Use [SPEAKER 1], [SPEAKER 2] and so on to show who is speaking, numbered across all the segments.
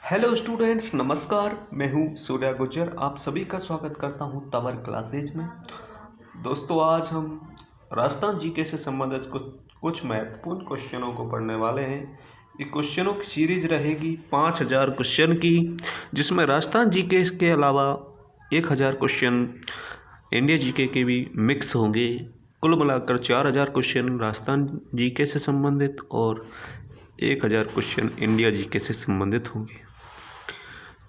[SPEAKER 1] Hello students, नमस्कार। मैं हूं सूर्या गुर्जर। आप सभी का स्वागत करता हूं तवर क्लासेज में। दोस्तों, आज हम राजस्थान जीके से संबंधित कुछ महत्वपूर्ण क्वेश्चनों को पढ़ने वाले हैं। ये क्वेश्चनों की सीरीज रहेगी 5000 क्वेश्चन की, जिसमें राजस्थान जीके के अलावा 1000 क्वेश्चन इंडिया जीके के भी मिक्स होंगे। कुल मिलाकर 4000 क्वेश्चन राजस्थान जीके से संबंधित और 1000 क्वेश्चन इंडिया जीके से संबंधित होंगे।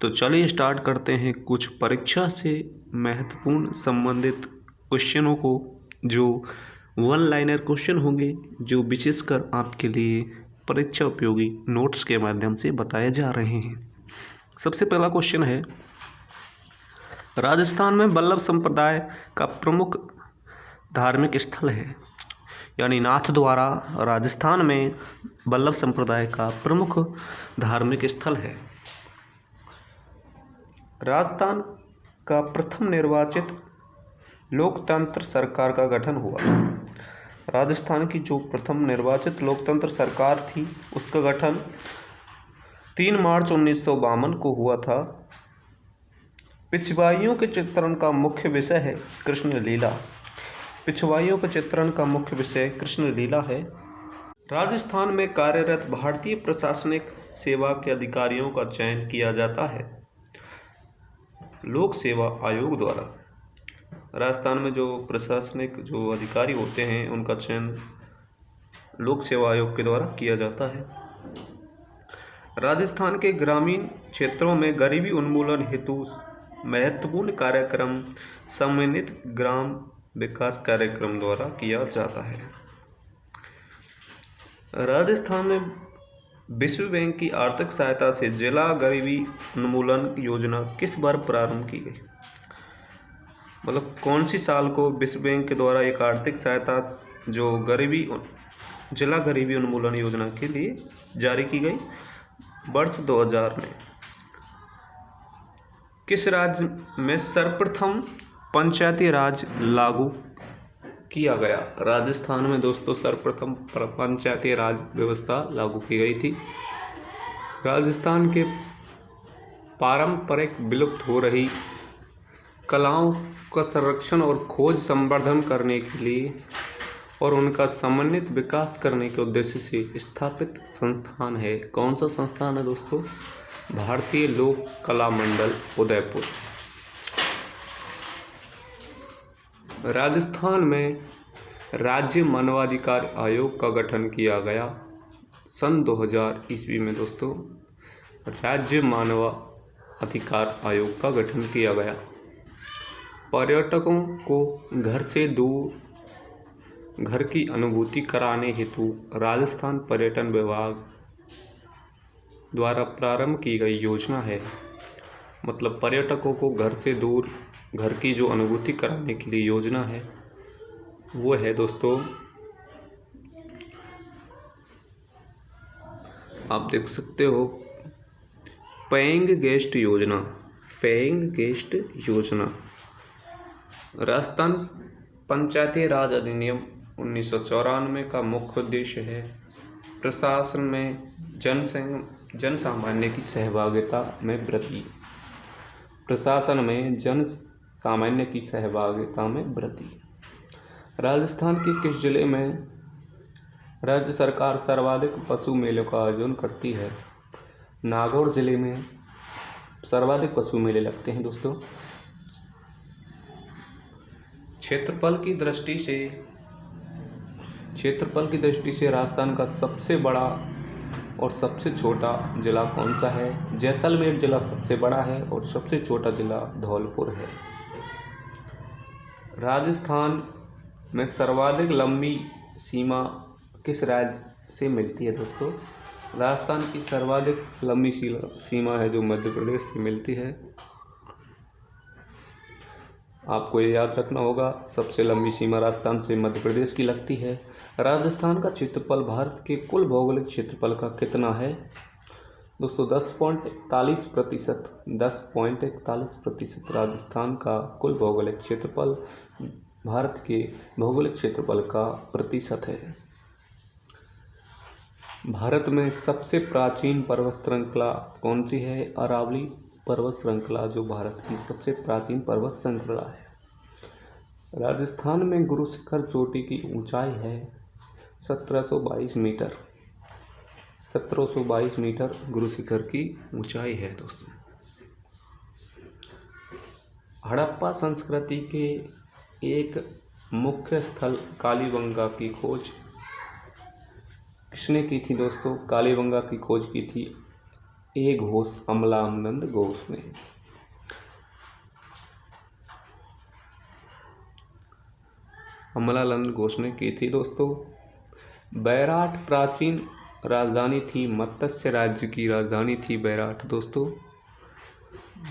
[SPEAKER 1] तो चलिए स्टार्ट करते हैं कुछ परीक्षा से महत्वपूर्ण संबंधित क्वेश्चनों को, जो वन लाइनर क्वेश्चन होंगे, जो विशेषकर आपके लिए परीक्षा उपयोगी नोट्स के माध्यम से बताए जा रहे हैं। सबसे पहला क्वेश्चन है, राजस्थान में वल्लभ संप्रदाय का प्रमुख धार्मिक स्थल है, यानी नाथ द्वारा राजस्थान में वल्लभ संप्रदाय का प्रमुख धार्मिक स्थल है। राजस्थान का प्रथम निर्वाचित लोकतंत्र सरकार का गठन हुआ। राजस्थान की जो प्रथम निर्वाचित लोकतंत्र सरकार थी, उसका गठन 3 मार्च 1952 को हुआ था। पिछवाइयों के चित्रण का मुख्य विषय है कृष्ण लीला। पिछवाइयों के चित्रण का मुख्य विषय कृष्ण लीला है। राजस्थान में कार्यरत भारतीय प्रशासनिक सेवा के अधिकारियों का चयन किया जाता है लोक सेवा आयोग द्वारा। राजस्थान में जो प्रशासनिक जो अधिकारी होते हैं, उनका चयन लोक सेवा आयोग के द्वारा किया जाता है। राजस्थान के ग्रामीण क्षेत्रों में गरीबी उन्मूलन हेतु महत्वपूर्ण कार्यक्रम समन्वित ग्राम विकास कार्यक्रम द्वारा किया जाता है। राजस्थान में विश्व बैंक की आर्थिक सहायता से जिला गरीबी उन्मूलन योजना किस बार प्रारंभ की गई? मतलब कौन सी साल को विश्व बैंक के द्वारा एक आर्थिक सहायता जो जिला गरीबी उन्मूलन योजना के लिए जारी की गई? वर्ष 2000 में। किस राज्य में सर्वप्रथम पंचायती राज लागू किया गया? राजस्थान में दोस्तों सर्वप्रथम पंचायती राज व्यवस्था लागू की गई थी। राजस्थान के पारंपरिक विलुप्त हो रही कलाओं का संरक्षण और खोज संवर्धन करने के लिए और उनका समन्वित विकास करने के उद्देश्य से स्थापित संस्थान है। कौन सा संस्थान है दोस्तों? भारतीय लोक कला मंडल उदयपुर। राजस्थान में राज्य मानवाधिकार आयोग का गठन किया गया सन 2000 ईस्वी में। दोस्तों, राज्य मानवाधिकार आयोग का गठन किया गया। पर्यटकों को घर से दूर घर की अनुभूति कराने हेतु राजस्थान पर्यटन विभाग द्वारा प्रारंभ की गई योजना है। मतलब पर्यटकों को घर से दूर घर की जो अनुभूति कराने के लिए योजना है, वो है दोस्तों, आप देख सकते हो, पेइंग गेस्ट योजना। पेइंग गेस्ट योजना राजस्थान पंचायती राज अधिनियम 1994 का मुख्य उद्देश्य है प्रशासन में जन सामान्य की सहभागिता में वृद्धि। प्रशासन में जन सामान्य की सहभागिता में वृद्धि। राजस्थान के किस जिले में राज्य सरकार सर्वाधिक पशु मेलों का आयोजन करती है? नागौर जिले में सर्वाधिक पशु मेले लगते हैं दोस्तों। क्षेत्रफल की दृष्टि से राजस्थान का सबसे बड़ा और सबसे छोटा जिला कौन सा है? जैसलमेर जिला सबसे बड़ा है और सबसे छोटा जिला धौलपुर है। राजस्थान में सर्वाधिक लंबी सीमा किस राज्य से मिलती है दोस्तों? राजस्थान की सर्वाधिक लंबी सीमा है जो मध्य प्रदेश से मिलती है। आपको ये याद रखना होगा, सबसे लंबी सीमा राजस्थान से मध्य प्रदेश की लगती है। राजस्थान का क्षेत्रफल भारत के कुल भौगोलिक क्षेत्रफल का कितना है दोस्तों? 10.41%। 10.41% राजस्थान का कुल भौगोलिक क्षेत्रफल भारत के भौगोलिक क्षेत्रफल का प्रतिशत है। भारत में सबसे प्राचीन पर्वत श्रृंखला कौन सी है? अरावली पर्वत श्रृंखला जो भारत की सबसे प्राचीन पर्वत श्रृंखला है। राजस्थान में गुरु शिखर चोटी की ऊंचाई है 1722 मीटर। 1722 मीटर गुरु शिखर की ऊंचाई है दोस्तों। हड़प्पा संस्कृति के एक मुख्य स्थल कालीबंगा की खोज किसने की थी दोस्तों? कालीबंगा की खोज की थी ए घोष, अमलानंद घोष ने। अमलानंद घोष ने की थी दोस्तों। बैराट प्राचीन राजधानी थी, मत्स्य राज्य की राजधानी थी बैराट दोस्तों।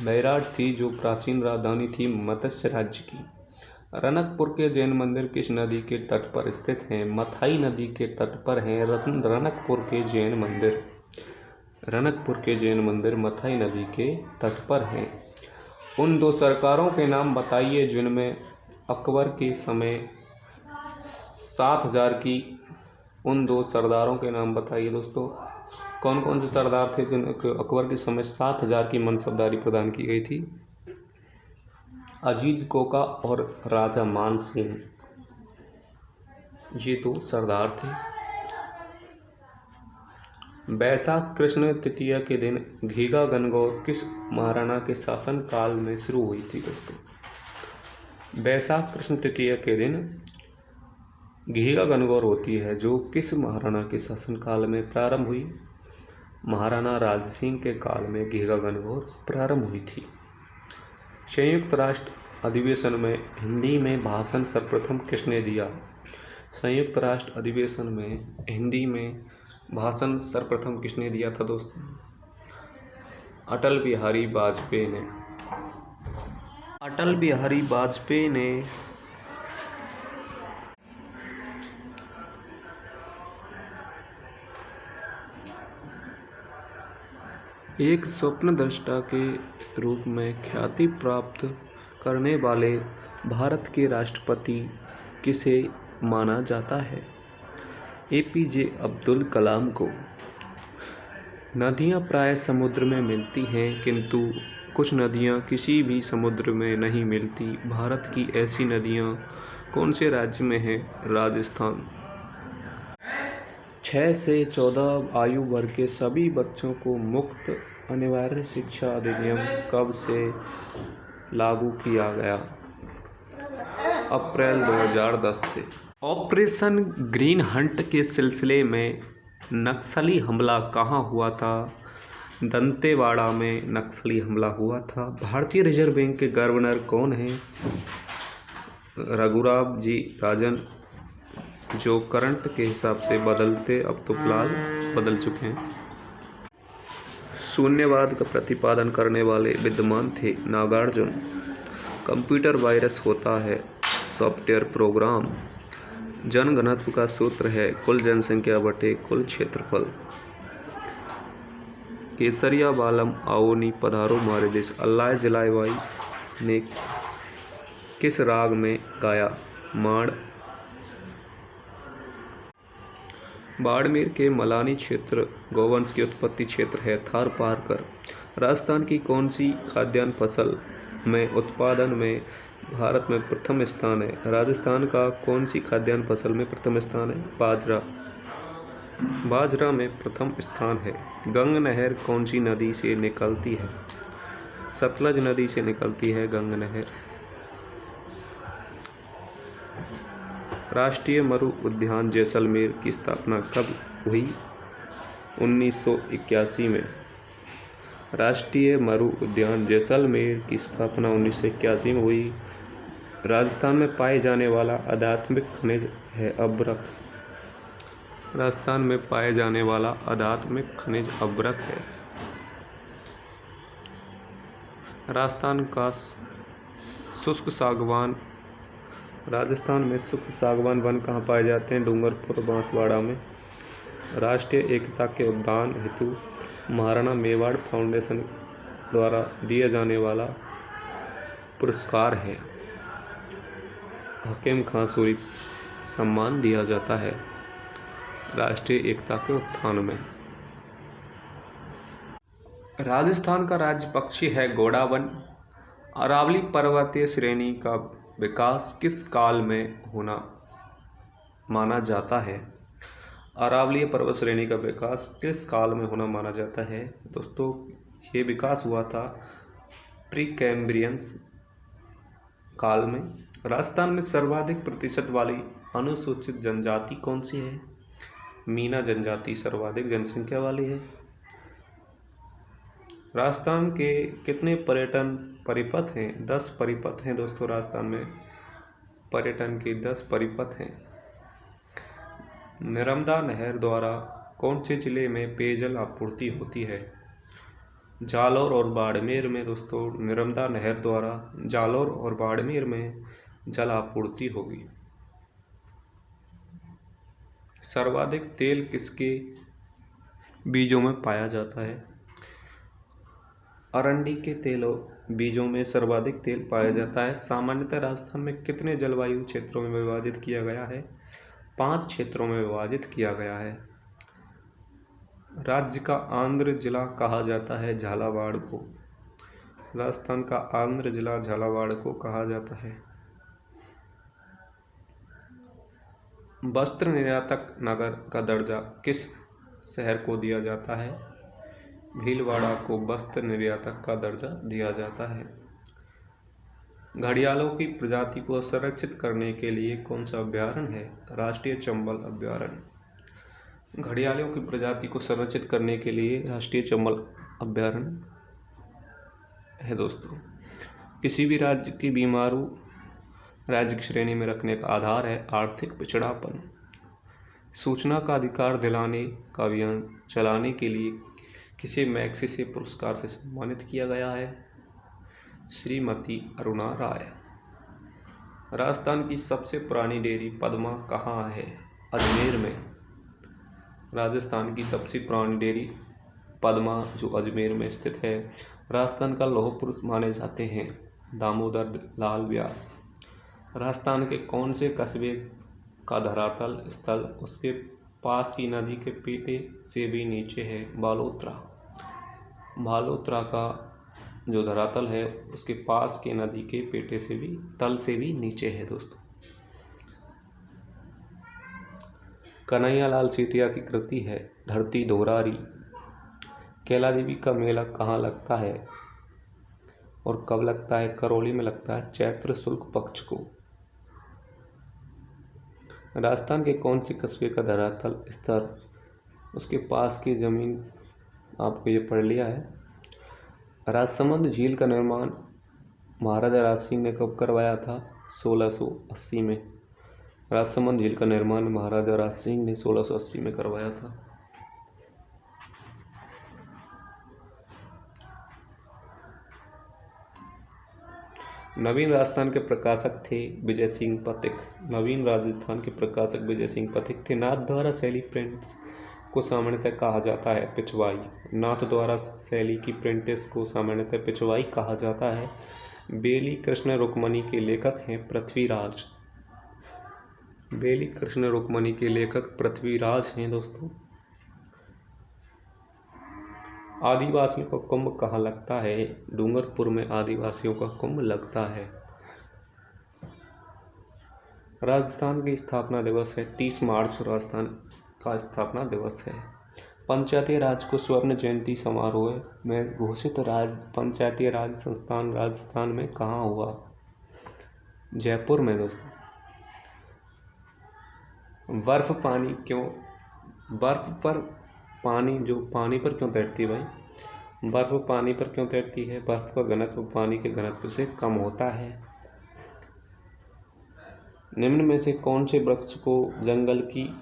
[SPEAKER 1] बैराट थी जो प्राचीन राजधानी थी मत्स्य राज्य की। रनकपुर के जैन मंदिर किस नदी के तट पर स्थित हैं? मथाई नदी के तट पर हैं रनकपुर के जैन मंदिर। रनकपुर के जैन मंदिर मथाई नदी के तट पर हैं। उन दो सरकारों के नाम बताइए जिनमें अकबर के समय 7000 की, उन दो सरदारों के नाम बताइए दोस्तों। कौन कौन से सरदार थे जिन अकबर के समय 7000 की मनसबदारी प्रदान की गई थी? अजीज कोका और राजा मान सिंह, ये दो सरदार थे। बैसाख कृष्ण तृतीया के दिन घीघा गणगौर किस महाराणा के शासन काल में शुरू हुई थी दोस्तों? बैसाख कृष्ण तृतीया के दिन घीघा गणगौर होती है जो किस महाराणा के शासन काल में प्रारंभ हुई? महाराणा राज सिंह के काल में घीघा गणगौर प्रारंभ हुई थी। संयुक्त राष्ट्र अधिवेशन में हिंदी में भाषण सर्वप्रथम किसने दिया? संयुक्त राष्ट्र अधिवेशन में हिंदी में भाषण सर्वप्रथम किसने दिया था दोस्तों? अटल बिहारी वाजपेयी ने। अटल बिहारी वाजपेयी ने एक स्वप्नदृष्टा के रूप में ख्याति प्राप्त करने वाले भारत के राष्ट्रपति किसे माना जाता है? एपीजे अब्दुल कलाम को। नदियाँ प्राय समुद्र में मिलती हैं किंतु कुछ नदियाँ किसी भी समुद्र में नहीं मिलती। भारत की ऐसी नदियाँ कौन से राज्य में हैं? राजस्थान। 6 से 14 आयु वर्ग के सभी बच्चों को मुफ्त अनिवार्य शिक्षा अधिनियम कब से लागू किया गया? अप्रैल 2010 से। ऑपरेशन ग्रीन हंट के सिलसिले में नक्सली हमला कहाँ हुआ था? दंतेवाड़ा में नक्सली हमला हुआ था। भारतीय रिजर्व बैंक के गवर्नर कौन हैं? रघुराम जी राजन, जो करंट के हिसाब से बदलते, अब तो फिलहाल बदल चुके हैं। शून्यवाद का प्रतिपादन करने वाले विद्वान थे नागार्जुन। कंप्यूटर वायरस होता है सॉफ्टवेयर प्रोग्राम। जनघनत्व का सूत्र है कुल जनसंख्या बटे कुल क्षेत्रफल। केसरिया बालम आओनी पधारो मारे देश अल्लाह जलाए भाई ने किस राग में गाया? माड़। बाड़मेर के मलानी क्षेत्र गौवंश की उत्पत्ति क्षेत्र है। थारपारकर। राजस्थान की कौन सी खाद्यान्न फसल में उत्पादन में भारत में प्रथम स्थान है? राजस्थान का कौन सी खाद्यान्न फसल में प्रथम स्थान है? बाजरा। बाजरा में प्रथम स्थान है। गंग नहर कौन सी नदी से निकलती है? सतलज नदी से निकलती है गंग नहर। राष्ट्रीय मरु उद्यान जैसलमेर की स्थापना कब हुई? 1981 में। राष्ट्रीय मरु उद्यान जैसलमेर की स्थापना 1981 में हुई। राजस्थान में पाए जाने वाला आध्यात्मिक खनिज है अभ्रक। राजस्थान में पाए जाने वाला आध्यात्मिक खनिज अभ्रक है। राजस्थान का शुष्क सागवान। राजस्थान में शुष्क सागवान वन कहाँ पाए जाते हैं? डूंगरपुर बांसवाड़ा में। राष्ट्रीय एकता के उद्यान हेतु महाराणा मेवाड़ फाउंडेशन द्वारा दिया जाने वाला पुरस्कार है हकीम खां सूरी सम्मान दिया जाता है। राष्ट्रीय एकता के उत्थान में। राजस्थान का राज्य पक्षी है घोड़ा वन। अरावली पर्वतीय श्रेणी का विकास किस काल में होना माना जाता है? अरावलीय पर्वत श्रेणी का विकास किस काल में होना माना जाता है? दोस्तों, ये विकास हुआ था प्री कैम्ब्रियंस काल में। राजस्थान में सर्वाधिक प्रतिशत वाली अनुसूचित जनजाति कौन सी है? मीना जनजाति सर्वाधिक जनसंख्या वाली है। राजस्थान के कितने पर्यटन परिपथ हैं? 10 परिपथ हैं दोस्तों। राजस्थान में पर्यटन के 10 परिपथ हैं। नर्मदा नहर द्वारा कौन से जिले में पेयजल आपूर्ति होती है? जालौर और बाड़मेर में दोस्तों नर्मदा नहर द्वारा जालौर और बाड़मेर में जल आपूर्ति होगी। सर्वाधिक तेल किसके बीजों में पाया जाता है? अरंडी के तेलों बीजों में सर्वाधिक तेल पाया जाता है। सामान्यतः राजस्थान में कितने जलवायु क्षेत्रों में विभाजित किया गया है? 5 क्षेत्रों में विभाजित किया गया है। राज्य का आंध्र जिला कहा जाता है झालावाड़ को। राजस्थान का आंध्र जिला झालावाड़ को कहा जाता है। वस्त्र निर्यातक नगर का दर्जा किस शहर को दिया जाता है? भीलवाड़ा को वस्त्र निर्यातक का दर्जा दिया जाता है। घड़ियालों की प्रजाति को संरक्षित करने के लिए कौन सा अभयारण्य है? राष्ट्रीय चंबल अभयारण्य। घड़ियालों की प्रजाति को संरक्षित करने के लिए राष्ट्रीय चंबल अभयारण्य है दोस्तों। किसी भी राज्य की बीमारू राज्य की श्रेणी में रखने का आधार है आर्थिक पिछड़ापन। सूचना का अधिकार दिलाने का अभियान चलाने के लिए किसे मैग्सेसे पुरस्कार से सम्मानित किया गया है? श्रीमती अरुणा राय। राजस्थान की सबसे पुरानी डेयरी पद्मा कहाँ है? अजमेर में। राजस्थान की सबसे पुरानी डेयरी पद्मा जो अजमेर में स्थित है। राजस्थान का लौह पुरुष माने जाते हैं दामोदर लाल व्यास। राजस्थान के कौन से कस्बे का धरातल स्थल उसके पास की नदी के पेटे से भी नीचे है? बालोतरा। बालोतरा का जो धरातल है उसके पास के नदी के पेटे से भी तल से भी नीचे है दोस्तों। कन्हैयालाल सीतिया की कृति है धरती दोहरारी। कैला देवी का मेला कहाँ लगता है और कब लगता है? करौली में लगता है चैत्र शुक्ल पक्ष को। राजस्थान के कौन से कस्बे का धरातल स्तर उसके पास की जमीन आपको ये पढ़ लिया है। राजसमंद झील का निर्माण महाराजा राज सिंह ने कब करवाया था? 1680 में। राजसमंद झील का निर्माण महाराजा राज सिंह ने 1680 में करवाया था। नवीन राजस्थान के प्रकाशक थे विजय सिंह पथिक। नवीन राजस्थान के प्रकाशक विजय सिंह पथिक थे। नाथ द्वारा शैली प्रिंट्स को सामान्यतः कहा जाता है पिछवाई। नाथ द्वारा शैली की प्रिंट्स को सामान्यतः पिछवाई कहा जाता है। बेली कृष्ण रुक्मणी के लेखक हैं पृथ्वीराज। बेली कृष्ण रुक्मणी के लेखक पृथ्वीराज हैं दोस्तों। आदिवासियों का कुंभ कहाँ लगता है? डूंगरपुर में आदिवासियों का कुंभ लगता है। राजस्थान की स्थापना दिवस है 30 मार्च। राजस्थान का स्थापना दिवस है। पंचायती राज को स्वर्ण जयंती समारोह में घोषित पंचायती राज संस्थान राजस्थान में कहाँ हुआ? जयपुर में दोस्तों। बर्फ पर पानी पर क्यों तैरती है भाई? बर्फ पानी पर क्यों तैरती है? बर्फ का घनत्व पानी के घनत्व से कम होता है। निम्न में से कौन से वृक्ष को जंगल की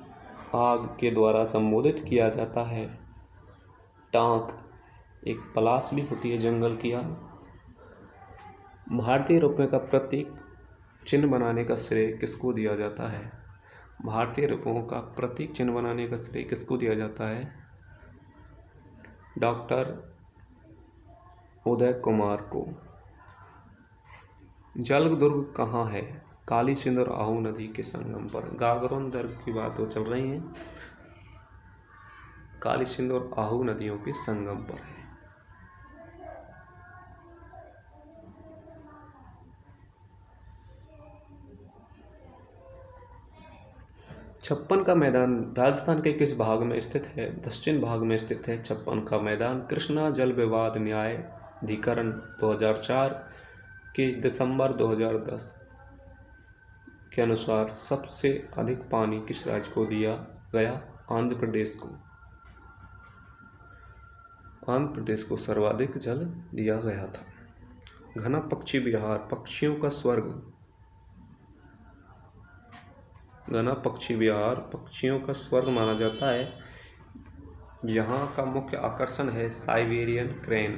[SPEAKER 1] आग के द्वारा संबोधित किया जाता है? टांक। एक पलाश भी होती है जंगल की आग। भारतीय रुपये का प्रतीक चिन्ह बनाने का श्रेय किसको दिया जाता है? भारतीय रुपयों का प्रतीक चिन्ह बनाने का श्रेय किसको दिया जाता है? डॉक्टर उदय कुमार को। जल दुर्ग कहाँ है? काली सिंध और आहू नदी के संगम पर। गागरोन दुर्ग की बात तो चल रही है। काली सिंधु और आहू नदियों के संगम पर है। 56 का मैदान राजस्थान के किस भाग में स्थित है? दक्षिण भाग में स्थित है 56 का मैदान। कृष्णा जल विवाद न्यायाधिकरण 2004 के दिसंबर 2010 के अनुसार सबसे अधिक पानी किस राज्य को दिया गया? आंध्र प्रदेश को। आंध्र प्रदेश को सर्वाधिक जल दिया गया था। घना पक्षी विहार पक्षियों का स्वर्ग। घना पक्षी विहार पक्षियों का स्वर्ग माना जाता है। यहाँ का मुख्य आकर्षण है साइबेरियन क्रेन।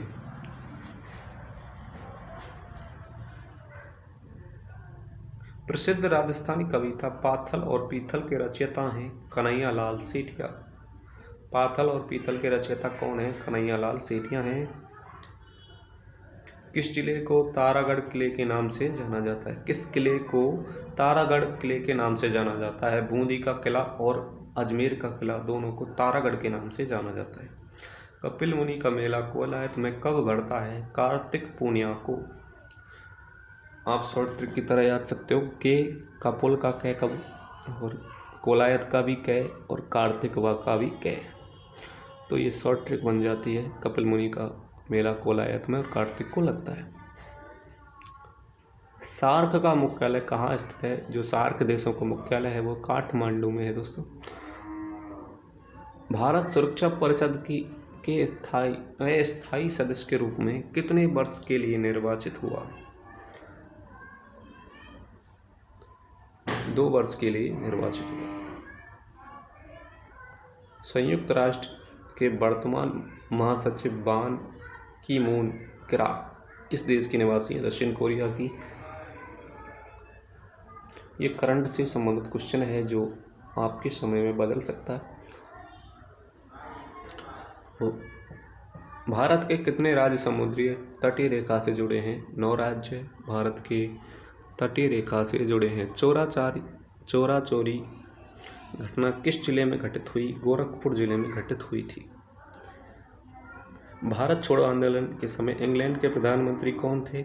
[SPEAKER 1] प्रसिद्ध राजस्थानी कविता पाथल और पीथल के रचयिता हैं कन्हैया लाल सेठिया। पाथल और पीथल के रचयिता कौन है? कन्हैया लाल सेठिया हैं। किस जिले को तारागढ़ किले के नाम से जाना जाता है? किस किले को तारागढ़ किले के नाम से जाना जाता है? बूंदी का किला और अजमेर का किला दोनों को तारागढ़ के नाम से जाना जाता है। कपिल मुनि का मेला कोलायत में कब बढ़ता है? कार्तिक पूर्णिमा को। आप शॉर्ट ट्रिक की तरह याद सकते हो के का पुल का कै कब और कोलायत का भी कै और कार्तिक वा का भी कै, तो ये शॉर्ट ट्रिक बन जाती है। कपिल मुनि का मेला कोलायत में और कार्तिक को लगता है। सार्क का मुख्यालय कहाँ स्थित है? जो सार्क देशों का मुख्यालय है वो काठमांडू में है दोस्तों। भारत सुरक्षा परिषद की के अस्थायी सदस्य के रूप में कितने वर्ष के लिए निर्वाचित हुआ? 2 वर्ष के लिए निर्वाचित हुआ। संयुक्त राष्ट्र के वर्तमान महासचिव बान की मून किस देश की निवासी है? दक्षिण कोरिया की। ये करंट से संबंधित क्वेश्चन है जो आपके समय में बदल सकता है। भारत के कितने राज्य समुद्री तटीय रेखा से जुड़े हैं? 9 राज्य भारत के तटीय रेखा से जुड़े हैं। चोरा चोरी घटना किस जिले में घटित हुई? गोरखपुर जिले में घटित हुई थी। भारत छोड़ो आंदोलन के समय इंग्लैंड के प्रधानमंत्री कौन थे?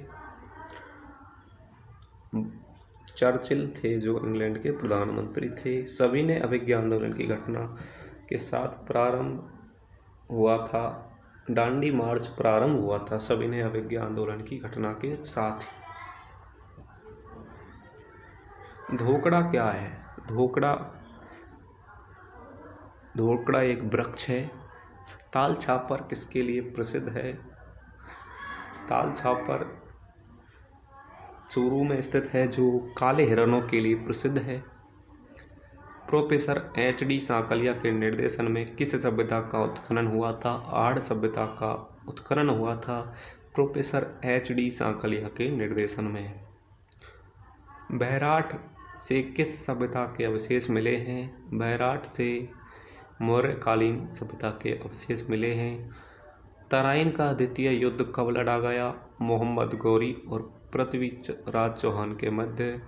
[SPEAKER 1] चर्चिल थे जो इंग्लैंड के प्रधानमंत्री थे। सविनय अवज्ञा आंदोलन की घटना के साथ प्रारंभ हुआ था। डांडी मार्च प्रारंभ हुआ था सविनय अवज्ञा आंदोलन की घटना के साथ। धोकड़ा क्या है? धोकड़ा एक वृक्ष है। ताल छापर किसके लिए प्रसिद्ध है? ताल छापर चूरू में स्थित है जो काले हिरणों के लिए प्रसिद्ध है। प्रोफेसर HD सांकलिया के निर्देशन में किस सभ्यता का उत्खनन हुआ था? आर्य सभ्यता का उत्खनन हुआ था प्रोफेसर HD सांकलिया के निर्देशन में। बैराठ से किस सभ्यता के अवशेष मिले हैं? बैराठ से मौर्यकालीन सभ्यता के अवशेष मिले हैं। तराइन का द्वितीय युद्ध कब लड़ा गया? मोहम्मद गौरी और पृथ्वीराज चौहान के मध्य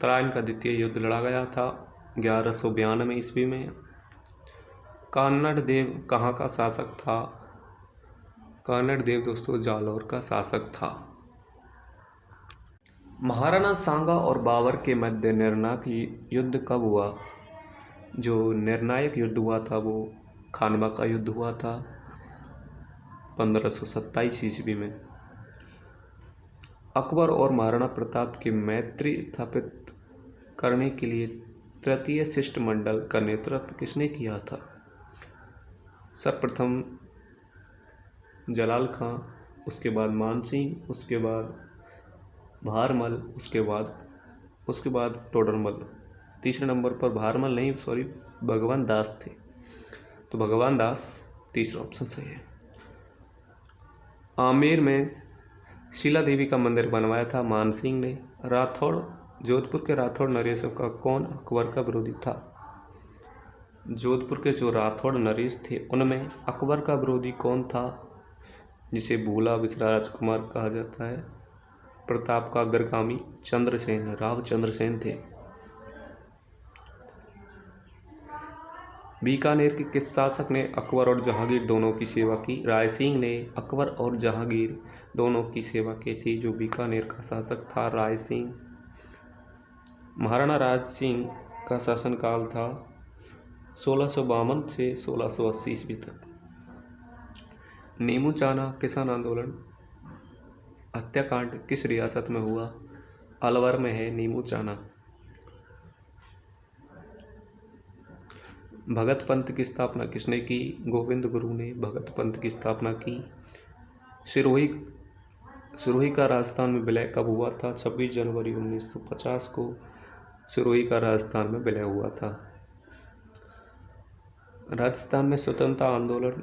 [SPEAKER 1] तराइन का द्वितीय युद्ध लड़ा गया था 1192 ईस्वी में। कान्नड़ देव कहाँ का शासक था? कान्नड़ देव दोस्तों जालौर का शासक था। महाराणा सांगा और बाबर के मध्य निर्णायक युद्ध कब हुआ? जो निर्णायक युद्ध हुआ था वो खानवा का युद्ध हुआ था 1527 ईस्वी में। अकबर और महाराणा प्रताप की मैत्री स्थापित करने के लिए तृतीय शिष्टमंडल का नेतृत्व किसने किया था? सर्वप्रथम जलाल खां, उसके बाद मानसिंह, उसके बाद भारमल, उसके बाद टोडरमल। तीसरे नंबर पर भारमल नहीं सॉरी भगवान दास थे, तो भगवान दास तीसरा ऑप्शन सही है। आमेर में शीला देवी का मंदिर बनवाया था मानसिंह ने। जोधपुर के राठौड़ नरेशों का कौन अकबर का विरोधी था? जोधपुर के जो राठौड़ नरेश थे उनमें अकबर का विरोधी कौन था? जिसे भूला बिसरा राजकुमार कहा जाता है। प्रताप का अग्रगामी राव चंद्रसेन थे। बीकानेर के किस शासक ने अकबर और जहांगीर दोनों की सेवा की? राय सिंह ने अकबर और जहांगीर दोनों की सेवा की थी। जो बीकानेर का शासक था राय सिंह। महाराणा राज सिंह का शासनकाल था 1652 से 1680 ईस्वी तक। नीमूचाना किसान आंदोलन हत्याकांड किस रियासत में हुआ? अलवर में है नीमूचाना। भगत पंथ की स्थापना किसने की? गोविंद गुरु ने भगत पंथ की स्थापना की। सिरोही का राजस्थान में विलय कब हुआ था? 26 जनवरी 1950 को सिरोही का राजस्थान में विलय हुआ था। राजस्थान में स्वतंत्रता आंदोलन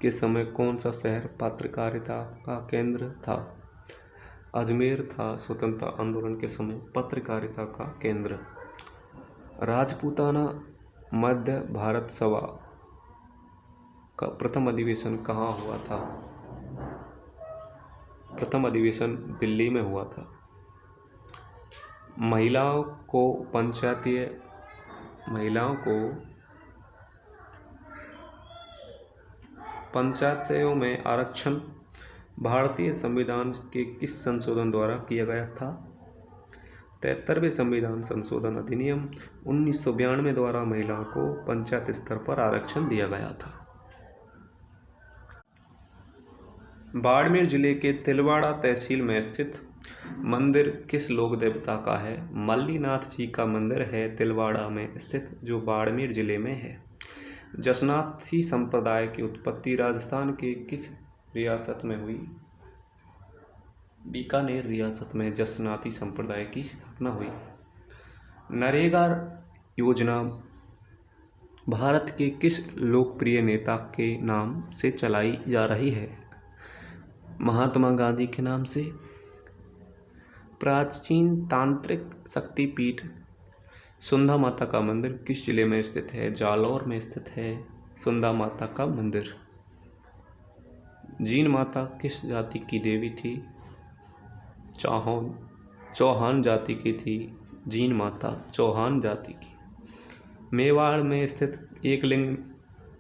[SPEAKER 1] के समय कौन सा शहर पत्रकारिता का केंद्र था? अजमेर था स्वतंत्रता आंदोलन के समय पत्रकारिता का केंद्र। राजपूताना मध्य भारत सभा का प्रथम अधिवेशन कहाँ हुआ था? प्रथम अधिवेशन दिल्ली में हुआ था। महिलाओं को पंचायतों में आरक्षण भारतीय संविधान के किस संशोधन द्वारा किया गया था? 73वें संविधान संशोधन अधिनियम 1992 द्वारा महिलाओं को पंचायत स्तर पर आरक्षण दिया गया था। बाड़मेर जिले के तिलवाड़ा तहसील में स्थित मंदिर किस लोक देवता का है? मल्लीनाथ जी का मंदिर है तिलवाड़ा में स्थित, जो बाड़मेर जिले में है। जसनाती संप्रदाय की उत्पत्ति राजस्थान के किस रियासत में हुई? बीकानेर रियासत में जसनाती संप्रदाय की स्थापना हुई। नरेगा योजना भारत के किस लोकप्रिय नेता के नाम से चलाई जा रही है? महात्मा गांधी के नाम से। प्राचीन तांत्रिक शक्तिपीठ सुंधा माता का मंदिर किस जिले में स्थित है? जालौर में स्थित है सुंधा माता का मंदिर। जीन माता किस जाति की देवी थी? चौहान जाति की थी जीन माता, चौहान जाति की। मेवाड़ में स्थित एकलिंग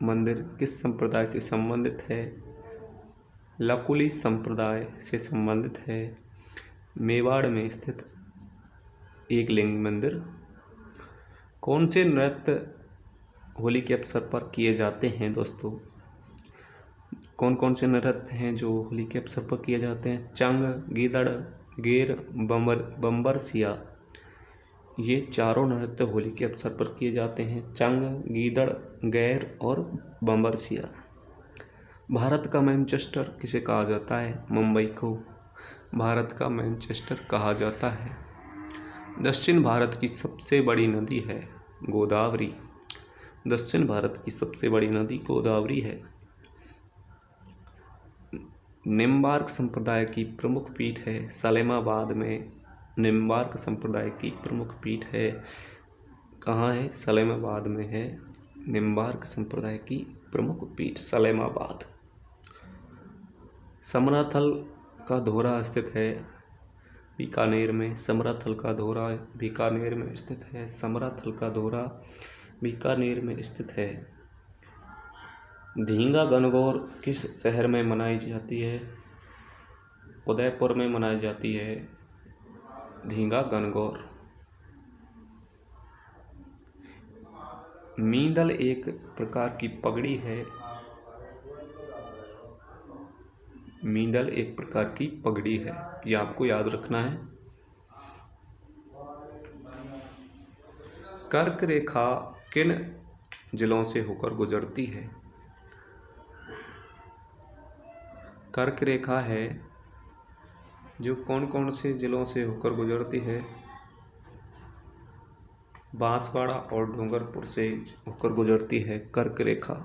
[SPEAKER 1] मंदिर किस संप्रदाय से संबंधित है? लकुली संप्रदाय से संबंधित है मेवाड़ में स्थित एकलिंग मंदिर। कौन से नृत्य होली के अवसर पर किए जाते हैं दोस्तों? कौन कौन से नृत्य हैं जो होली के अवसर पर किए जाते हैं? चंग, गीदड़, गेर, बम्बरसिया। ये चारों नृत्य होली के अवसर पर किए जाते हैं। चंग, गीदड़, गैर और बम्बरसिया। भारत का मैनचेस्टर किसे कहा जाता है? मुंबई को भारत का मैनचेस्टर कहा जाता है। दक्षिण भारत की सबसे बड़ी नदी है गोदावरी। दक्षिण भारत की सबसे बड़ी नदी गोदावरी है। निम्बार्क संप्रदाय की प्रमुख पीठ है सलेमाबाद में। निम्बार्क संप्रदाय की प्रमुख पीठ है कहाँ है? सलेमाबाद में है निम्बार्क संप्रदाय की प्रमुख पीठ सलेमाबाद। समराथल का धोरा स्थित है बीकानेर में। समराथल का धोरा बीकानेर में स्थित है। समराथल का धोरा बीकानेर में स्थित है। धींगा गणगौर किस शहर में मनाई जाती है? उदयपुर में मनाई जाती है धींगा गणगौर। मींदल एक प्रकार की पगड़ी है। मींदल एक प्रकार की पगड़ी है, ये आपको याद रखना है। कर्क रेखा किन जिलों से होकर गुजरती है? कर्क रेखा है जो कौन कौन से जिलों से होकर गुजरती है? बांसवाड़ा और डूंगरपुर से होकर गुजरती है कर्क रेखा।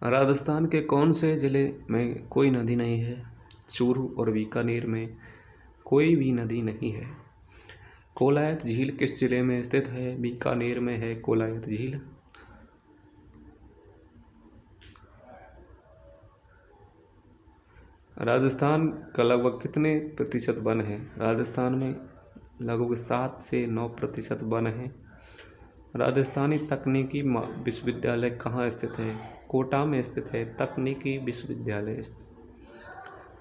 [SPEAKER 1] राजस्थान के कौन से जिले में कोई नदी नहीं है? चूरू और बीकानेर में कोई भी नदी नहीं है। कोलायत झील किस जिले में स्थित है? बीकानेर में है कोलायत झील। राजस्थान का लगभग कितने प्रतिशत वन है? राजस्थान में लगभग 7 से 9% वन है। राजस्थानी तकनीकी विश्वविद्यालय कहाँ स्थित है? कोटा में स्थित है तकनीकी विश्वविद्यालय।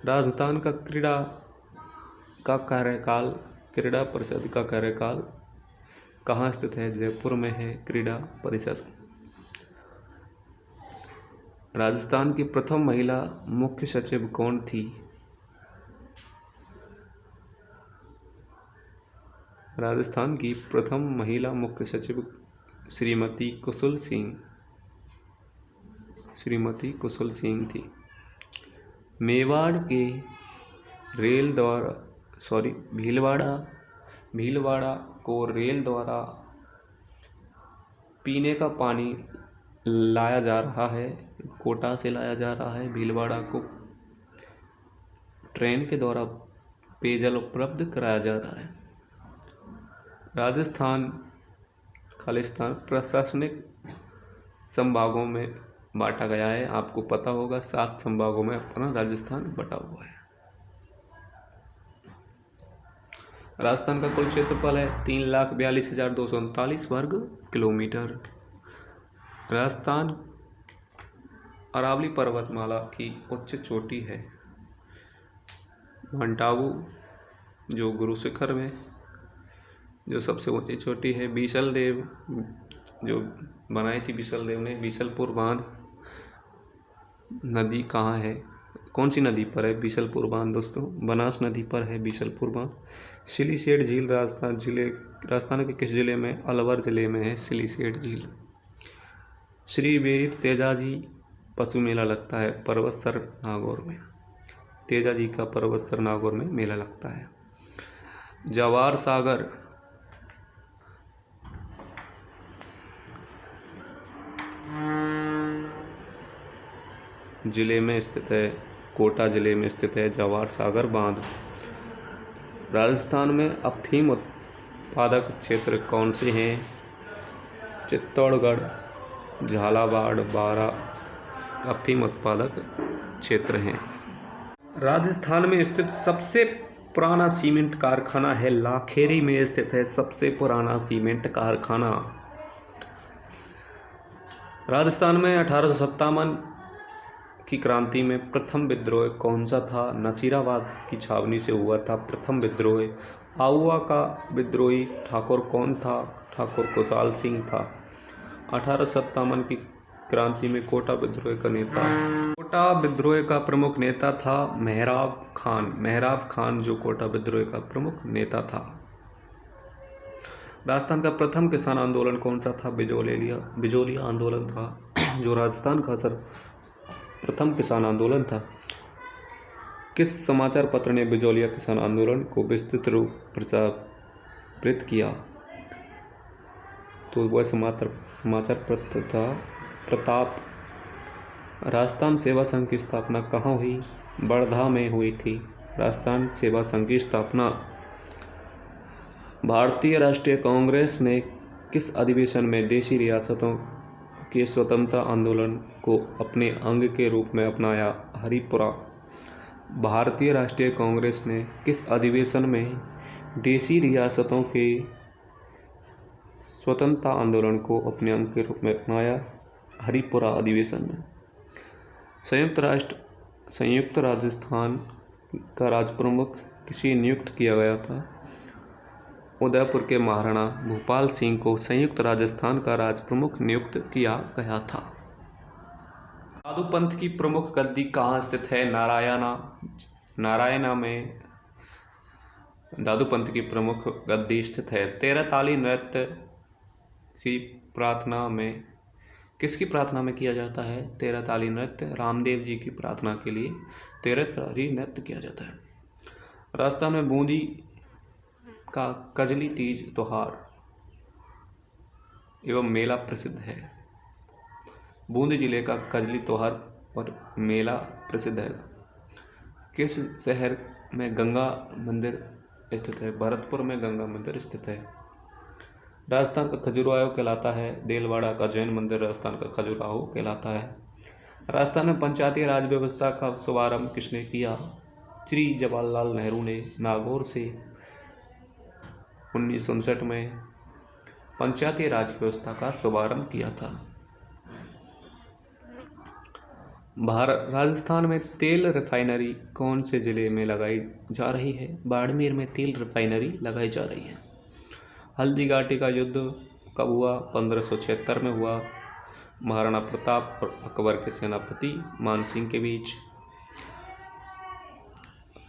[SPEAKER 1] राजस्थान का क्रीड़ा परिषद का कार्यकाल कहाँ स्थित है? जयपुर में है क्रीड़ा परिषद। राजस्थान की प्रथम महिला मुख्य सचिव कौन थी? राजस्थान की प्रथम महिला मुख्य सचिव श्रीमती कुशल सिंह थी। मेवाड़ के भीलवाड़ा को रेल द्वारा पीने का पानी लाया जा रहा है। कोटा से लाया जा रहा है। भीलवाड़ा को ट्रेन के द्वारा पेयजल उपलब्ध कराया जा रहा है। राजस्थान खालिस्तान प्रशासनिक संभागों में बांटा गया है। आपको पता होगा 7 संभागों में अपना राजस्थान बटा हुआ है। राजस्थान का कुल क्षेत्रफल है 3,42,239 वर्ग किलोमीटर। राजस्थान अरावली पर्वतमाला की उच्च चोटी है। माउंट आबू जो गुरु शिखर में जो सबसे ऊंची चोटी है। बीसल देव जो बनाई थी बीसल देव ने। बीसलपुर बांध नदी कहाँ है? कौन सी नदी पर है बीसलपुर बांध दोस्तों? बनास नदी पर है बीसलपुर बांध। सिलीसेट झील राजस्थान के किस जिले में? अलवर जिले में है सिलीसेट झील। श्री वीर तेजाजी पशु मेला लगता है पर्वतसर नागौर में। तेजाजी का पर्वतसर नागौर में मेला लगता है। जवाहर सागर जिले में स्थित है। कोटा जिले में स्थित है जवाहर सागर बांध। राजस्थान में अफीम उत्पादक क्षेत्र कौन से हैं? चित्तौड़गढ़, झालावाड़, बारा अफीम उत्पादक क्षेत्र हैं। राजस्थान में स्थित सबसे पुराना सीमेंट कारखाना है लाखेरी में स्थित है सबसे पुराना सीमेंट कारखाना। राजस्थान में 1857 की क्रांति में प्रथम विद्रोह कौन सा था? नसीराबाद की छावनी से हुआ था प्रथम विद्रोह। आउवा का विद्रोही ठाकुर कौन था? ठाकुर कुशाल सिंह था। 1857 की क्रांति में कोटा विद्रोह का नेता। कोटा विद्रोह का प्रमुख नेता था मेहराब खान जो कोटा विद्रोह का प्रमुख नेता था। राजस्थान का प्रथम किसान आंदोलन कौन सा था? बिजोलिया आंदोलन था जो राजस्थान का प्रथम किसान आंदोलन था। किस समाचार पत्र ने बिजोलिया किसान आंदोलन को विस्तृत रूप प्रचारित किया? तो वह समाचार पत्र था प्रताप। राजस्थान सेवा संघ की स्थापना कहाँ हुई? वर्धा में हुई थी। राजस्थान सेवा संघ की स्थापना। भारतीय राष्ट्रीय कांग्रेस ने किस अधिवेशन में देशी रियासतों के स्वतंत्रता आंदोलन को अपने अंग के रूप में अपनाया? हरिपुरा। भारतीय राष्ट्रीय कांग्रेस ने किस अधिवेशन में देशी रियासतों के स्वतंत्रता आंदोलन को अपने अंग के रूप में अपनाया? हरिपुरा अधिवेशन में। संयुक्त राजस्थान का राजप्रमुख किसे नियुक्त किया गया था? उदयपुर के महाराणा भूपाल सिंह को संयुक्त राजस्थान का राजप्रमुख नियुक्त किया गया था। दादू पंथ की प्रमुख गद्दी कहाँ स्थित है? नारायणा में दादू पंथ की प्रमुख गद्दी स्थित है। 13 ताली नृत्य की प्रार्थना में किसकी प्रार्थना में किया जाता है? 13 ताली नृत्य रामदेव जी की प्रार्थना के लिए 13 ताली नृत्य किया जाता है। राजस्थान में बूंदी का कजली तीज त्योहार एवं मेला प्रसिद्ध है। बूंदी जिले का कजली त्योहार और मेला प्रसिद्ध है। किस शहर में गंगा मंदिर स्थित है? भरतपुर में गंगा मंदिर स्थित है। राजस्थान का खजुराहो कहलाता है। देलवाड़ा का जैन मंदिर राजस्थान का खजुराहो कहलाता है। राजस्थान में पंचायती राज व्यवस्था का शुभारंभ किसने किया? श्री जवाहरलाल नेहरू ने नागौर से 1959 में पंचायती राज व्यवस्था का शुभारंभ किया था? राजस्थान में तेल रिफाइनरी कौन से जिले में लगाई जा रही है? बाड़मेर में तेल रिफाइनरी लगाई जा रही है। हल्दी घाटी का युद्ध कब हुआ? 1576 में हुआ। महाराणा प्रताप और अकबर के सेनापति मानसिंह के बीच।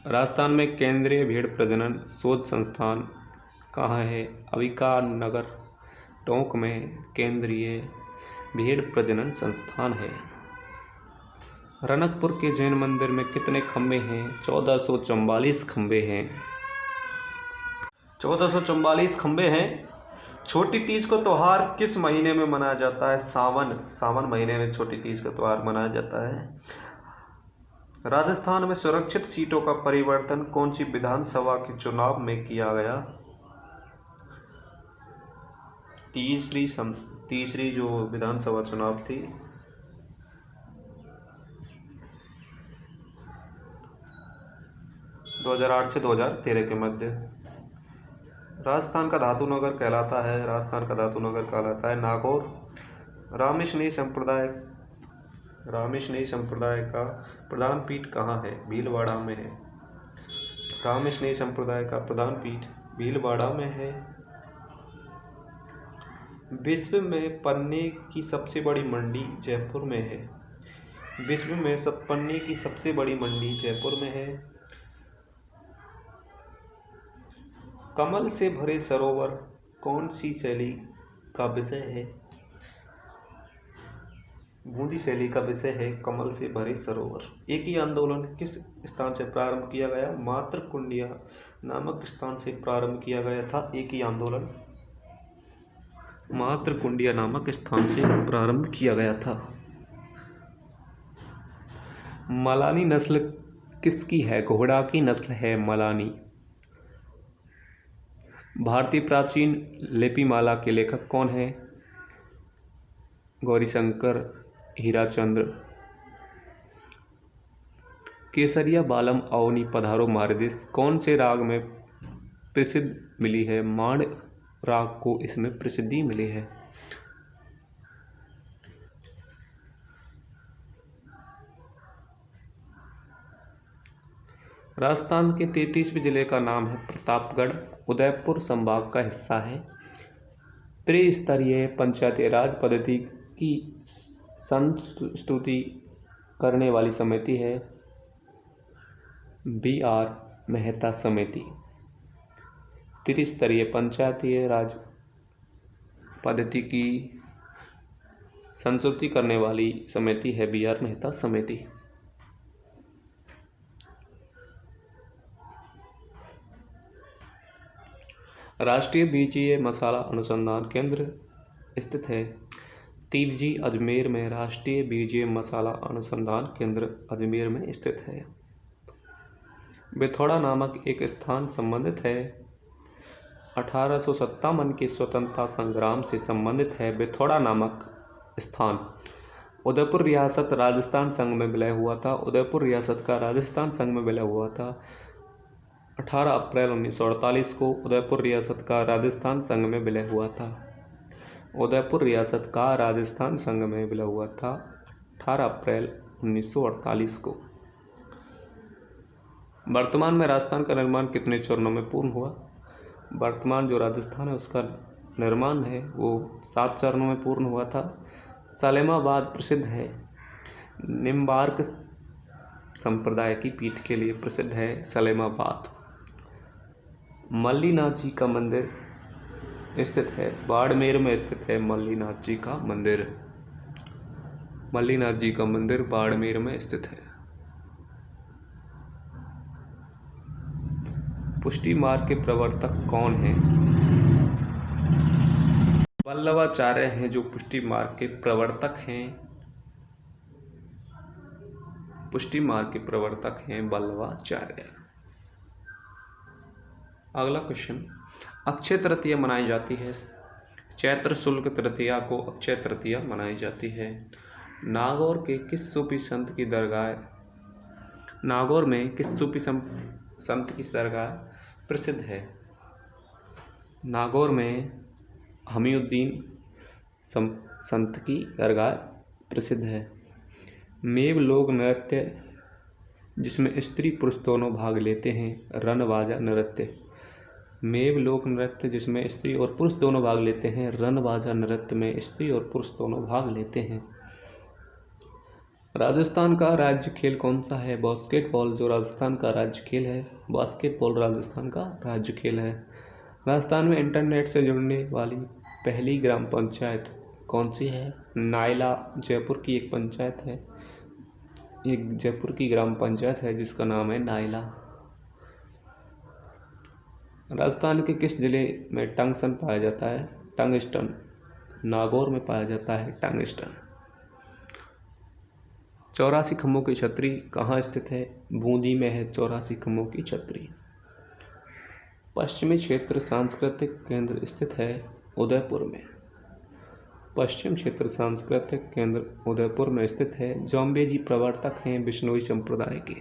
[SPEAKER 1] राजस्थान में केंद्रीय भेड़ प्रजनन शोध संस्थान कहाँ है? अंबिका नगर टोंक में केंद्रीय भेड़ प्रजनन संस्थान है। रनकपुर के जैन मंदिर में कितने खंबे हैं? 1444 खंबे हैं। 1444 खंबे हैं। छोटी तीज का त्योहार किस महीने में मनाया जाता है? सावन महीने में छोटी तीज का त्योहार मनाया जाता है। राजस्थान में सुरक्षित सीटों का परिवर्तन कौन सी विधानसभा के चुनाव में किया गया? तीसरी जो विधानसभा चुनाव थी, 2008 से 2013 के मध्य। राजस्थान का धातु नगर कहलाता है नागौर। रामेशनी संप्रदाय का प्रधान पीठ कहाँ है? भीलवाड़ा में है। रामेशनी संप्रदाय का प्रधान पीठ भीलवाड़ा में है। विश्व में पन्ने की सबसे बड़ी मंडी जयपुर में है। विश्व में पन्ने की सबसे बड़ी मंडी जयपुर में है। कमल से भरे सरोवर कौन सी शैली का विषय है? बूंदी शैली का विषय है कमल से भरे सरोवर। एक ही आंदोलन किस स्थान से प्रारंभ किया गया? मातृकुंडिया नामक स्थान से प्रारंभ किया गया था। एक ही आंदोलन मातृकुंडिया नामक स्थान से प्रारंभ किया गया था। मलानी नस्ल किसकी है? घोड़ा की नस्ल है मलानी। भारतीय प्राचीन लिपिमाला के लेखक कौन है? गौरीशंकर हीराचंद्र। केसरिया बालम अवनी पधारो मारदेस कौन से राग में प्रसिद्ध मिली है? मांड राग को इसमें प्रसिद्धि मिली है। राजस्थान के 33वें जिले का नाम है प्रतापगढ़। उदयपुर संभाग का हिस्सा है। त्रिस्तरीय पंचायती राज पद्धति की संस्तुति करने वाली समिति है BR मेहता समिति। त्रिस्तरीय पंचायती राज पद्धति की संस्तुति करने वाली समिति है BR मेहता समिति। राष्ट्रीय बीजीय मसाला अनुसंधान केंद्र स्थित है। तिवजी अजमेर में राष्ट्रीय बीजीय मसाला अनुसंधान केंद्र अजमेर में स्थित है। बेथौड़ा नामक एक स्थान संबंधित है। 1857 के स्वतंत्रता संग्राम से संबंधित है बेथौड़ा नामक स्थान। उदयपुर रियासत राजस्थान संघ में विलय हुआ था। उदयपुर रियासत का राजस्थान संघ में विलय हुआ था 18 अप्रैल 1948 को। उदयपुर रियासत का राजस्थान संघ में विलय हुआ था। उदयपुर रियासत का राजस्थान संघ में विलय हुआ था 18 अप्रैल 1948 को। वर्तमान में राजस्थान का निर्माण कितने चरणों में पूर्ण हुआ? वर्तमान जो राजस्थान है उसका निर्माण है वो 7 चरणों में पूर्ण हुआ था। सलेमाबाद प्रसिद्ध है। निम्बार्क संप्रदाय की पीठ के लिए प्रसिद्ध है सलेमाबाद। मल्लीनाथ जी का मंदिर स्थित है बाड़मेर में स्थित है मल्लीनाथ जी का मंदिर। मल्लीनाथ जी का मंदिर बाड़मेर में स्थित है। पुष्टि मार्ग के प्रवर्तक कौन हैं? वल्लभाचार्य हैं जो पुष्टि मार्ग के प्रवर्तक हैं। पुष्टि मार्ग के प्रवर्तक हैं वल्लभाचार्य। अगला क्वेश्चन, अक्षय तृतीया मनाई जाती है। चैत्र शुक्ल तृतीया को अक्षय तृतीया मनाई जाती है। नागौर के किस सूफी संत की दरगाह नागौर में किस सूफी संत की दरगाह प्रसिद्ध है? नागौर में हमीउद्दीन संत की दरगाह प्रसिद्ध है। मेव लोक नृत्य जिसमें स्त्री पुरुष दोनों भाग लेते हैं, रनबाजा नृत्य। मेव लोक नृत्य जिसमें स्त्री और पुरुष दोनों भाग लेते हैं, रनबाजा नृत्य में स्त्री और पुरुष दोनों भाग लेते हैं। राजस्थान का राज्य खेल कौन सा है? बास्केटबॉल जो राजस्थान का राज्य खेल है, बास्केटबॉल राजस्थान का राज्य खेल है। राजस्थान में इंटरनेट से जुड़ने वाली पहली ग्राम पंचायत कौन सी है? नायला जयपुर की एक पंचायत है, एक जयपुर की ग्राम पंचायत है जिसका नाम है नायला। राजस्थान के किस जिले में टंगस्टन पाया जाता है? टंगस्टन नागौर में पाया जाता है टंगस्टन। 84 खम्भों की छतरी कहाँ स्थित है? बूंदी में है 84 खम्भों की छतरी। पश्चिमी क्षेत्र सांस्कृतिक केंद्र स्थित है उदयपुर में। पश्चिम क्षेत्र सांस्कृतिक केंद्र उदयपुर में स्थित है। जाम्बे जी प्रवर्तक हैं बिश्नोई संप्रदाय के।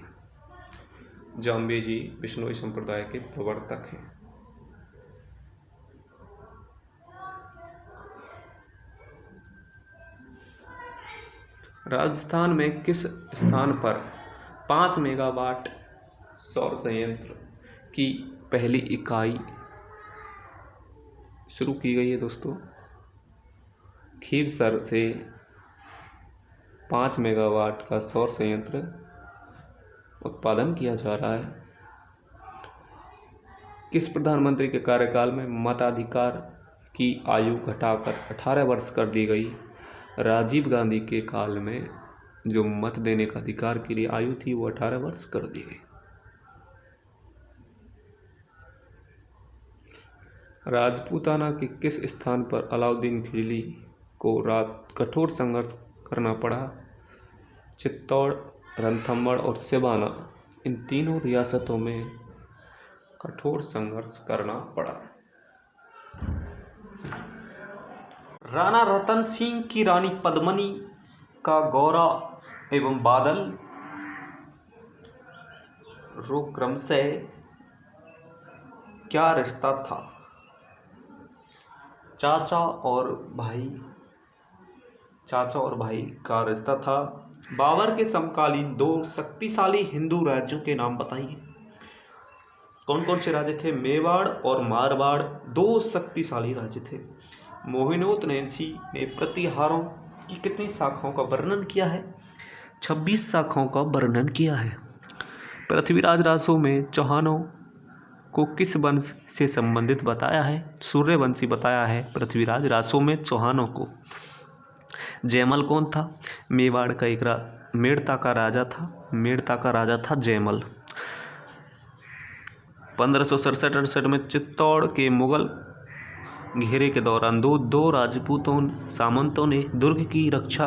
[SPEAKER 1] जाम्बे जी बिश्नोई संप्रदाय के प्रवर्तक हैं। राजस्थान में किस स्थान पर 5 मेगावाट सौर संयंत्र की पहली इकाई शुरू की गई है दोस्तों? खीवसर से 5 मेगावाट का सौर संयंत्र उत्पादन किया जा रहा है। किस प्रधानमंत्री के कार्यकाल में मताधिकार की आयु घटाकर 18 वर्ष कर दी गई? राजीव गांधी के काल में जो मत देने का अधिकार के लिए आयु थी वो 18 वर्ष कर दी गई। राजपूताना के किस स्थान पर अलाउद्दीन खिलजी को कठोर संघर्ष करना पड़ा? चित्तौड़, रणथंभौर और सिवाना, इन तीनों रियासतों में कठोर संघर्ष करना पड़ा। राणा रतन सिंह की रानी पद्मिनी का गौरा एवं बादल क्रमशः क्या रिश्ता था? चाचा और भाई का रिश्ता था। बाबर के समकालीन 2 शक्तिशाली हिंदू राज्यों के नाम बताइए। कौन कौन से राज्य थे? मेवाड़ और मारवाड़ 2 शक्तिशाली राज्य थे। मोहिनोत नैन्सी ने प्रतिहारों की कितनी शाखाओं का वर्णन किया है? 26 शाखाओं का वर्णन किया है। पृथ्वीराज रासो में चौहानों को किस वंश से संबंधित बताया है? सूर्यवंशी बताया है पृथ्वीराज रासो में चौहानों को। जयमल कौन था? मेवाड़ का एक मेड़ता का राजा था जयमल। 1567-68 में चित्तौड़ के मुगल घेरे के दौरान दो राजपूतों सामंतों ने दुर्ग की रक्षा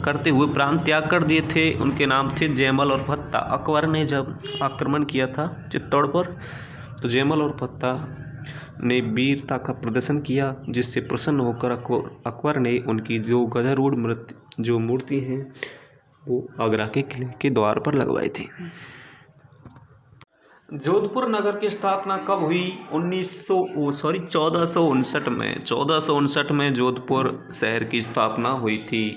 [SPEAKER 1] करते हुए प्राण त्याग कर दिए थे। उनके नाम थे जयमल और फत्ता। अकबर ने जब आक्रमण किया था चित्तौड़ पर तो जयमल और फत्ता ने वीरता का प्रदर्शन किया, जिससे प्रसन्न होकर अकबर ने उनकी जो गधारूढ़ जो मूर्ति हैं वो आगरा के किले के द्वार पर लगवाई थी। जोधपुर नगर की स्थापना कब हुई? 1459 में जोधपुर शहर की स्थापना हुई थी।